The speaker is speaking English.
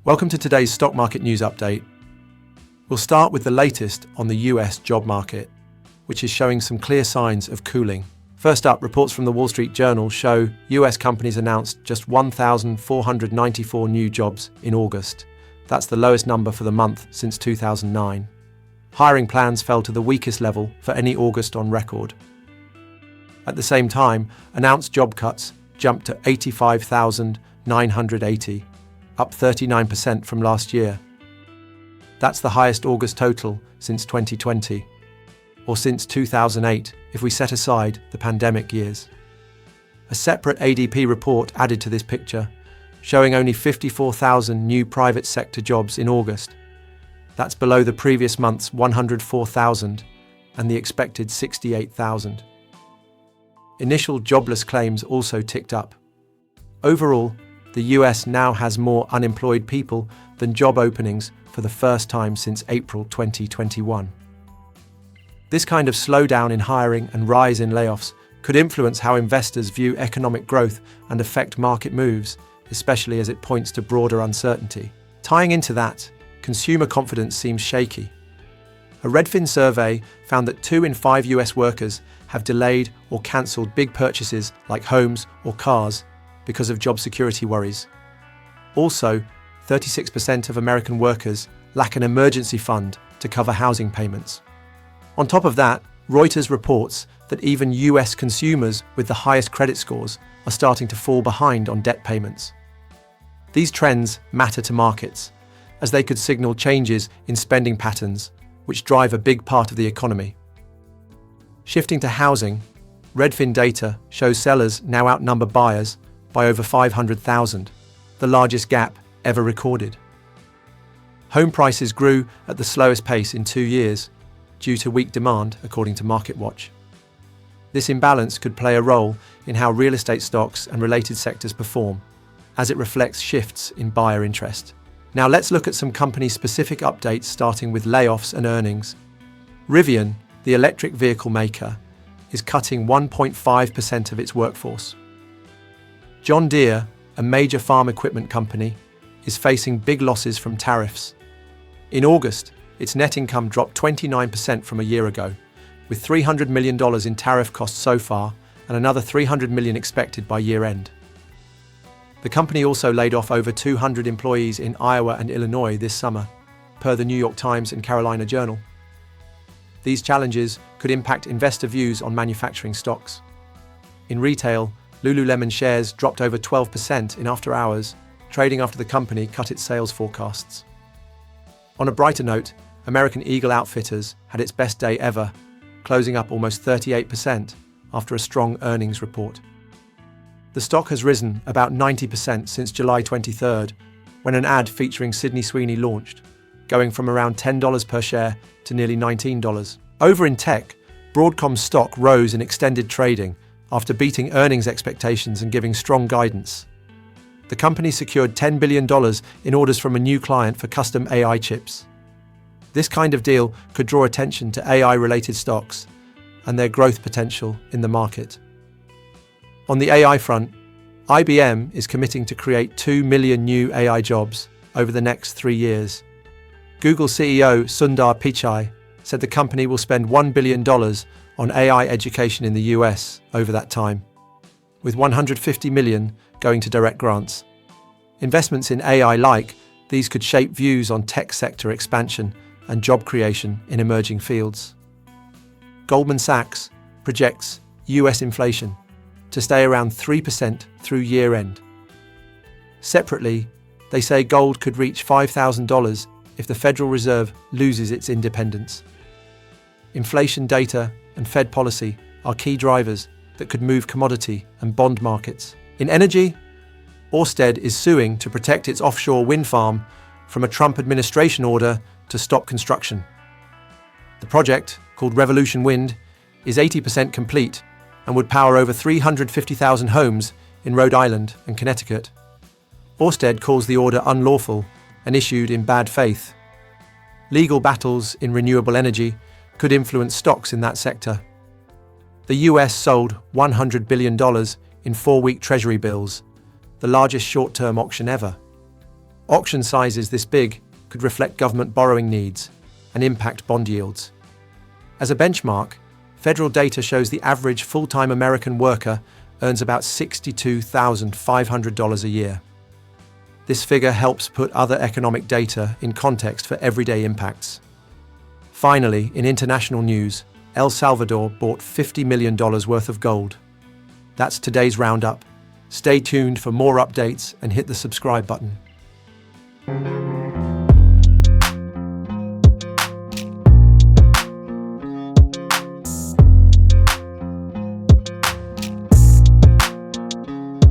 Welcome to today's stock market news update. We'll start with the latest on the US job market, which is showing some clear signs of cooling. First up, reports from the Wall Street Journal show US companies announced just 1,494 new jobs in August. That's the lowest number for the month since 2009. Hiring plans fell to the weakest level for any August on record. At the same time, announced job cuts jumped to 85,980, up 39% from last year. That's the highest August total since 2020, or since 2008 if we set aside the pandemic years. A separate ADP report added to this picture, showing only 54,000 new private sector jobs in August. That's below the previous month's 104,000 and the expected 68,000. Initial jobless claims also ticked up. Overall, the US now has more unemployed people than job openings for the first time since April 2021. This kind of slowdown in hiring and rise in layoffs could influence how investors view economic growth and affect market moves, especially as it points to broader uncertainty. Tying into that, consumer confidence seems shaky. A Redfin survey found that 2 in 5 US workers have delayed or cancelled big purchases like homes or cars because of job security worries. Also, 36% of American workers lack an emergency fund to cover housing payments. On top of that, Reuters reports that even US consumers with the highest credit scores are starting to fall behind on debt payments. These trends matter to markets, as they could signal changes in spending patterns, which drive a big part of the economy. Shifting to housing, Redfin data shows sellers now outnumber buyers by over 500,000, the largest gap ever recorded. Home prices grew at the slowest pace in 2 years due to weak demand, according to MarketWatch. This imbalance could play a role in how real estate stocks and related sectors perform, as it reflects shifts in buyer interest. Now let's look at some company-specific updates, starting with layoffs and earnings. Rivian, the electric vehicle maker, is cutting 1.5% of its workforce. John Deere, a major farm equipment company, is facing big losses from tariffs. In August, its net income dropped 29% from a year ago, with $300 million in tariff costs so far and another $300 million expected by year-end. The company also laid off over 200 employees in Iowa and Illinois this summer, per the New York Times and Carolina Journal. These challenges could impact investor views on manufacturing stocks. In retail, Lululemon shares dropped over 12% in after hours, trading after the company cut its sales forecasts. On a brighter note, American Eagle Outfitters had its best day ever, closing up almost 38% after a strong earnings report. The stock has risen about 90% since July 23rd, when an ad featuring Sydney Sweeney launched, going from around $10 per share to nearly $19. Over in tech, Broadcom's stock rose in extended trading after beating earnings expectations and giving strong guidance. The company secured $10 billion in orders from a new client for custom AI chips. This kind of deal could draw attention to AI-related stocks and their growth potential in the market. On the AI front, IBM is committing to create 2 million new AI jobs over the next 3 years. Google CEO Sundar Pichai said the company will spend $1 billion on AI education in the US over that time, with $150 million going to direct grants. Investments in AI like these could shape views on tech sector expansion and job creation in emerging fields. Goldman Sachs projects US inflation to stay around 3% through year-end. Separately, they say gold could reach $5,000 if the Federal Reserve loses its independence. Inflation data and Fed policy are key drivers that could move commodity and bond markets. In energy, Ørsted is suing to protect its offshore wind farm from a Trump administration order to stop construction. The project, called Revolution Wind, is 80% complete and would power over 350,000 homes in Rhode Island and Connecticut. Ørsted calls the order unlawful and issued in bad faith. Legal battles in renewable energy could influence stocks in that sector. The US sold $100 billion in 4-week Treasury bills, the largest short-term auction ever. Auction sizes this big could reflect government borrowing needs and impact bond yields. As a benchmark, federal data shows the average full-time American worker earns about $62,500 a year. This figure helps put other economic data in context for everyday impacts. Finally, in international news, El Salvador bought $50 million worth of gold. That's today's roundup. Stay tuned for more updates and hit the subscribe button.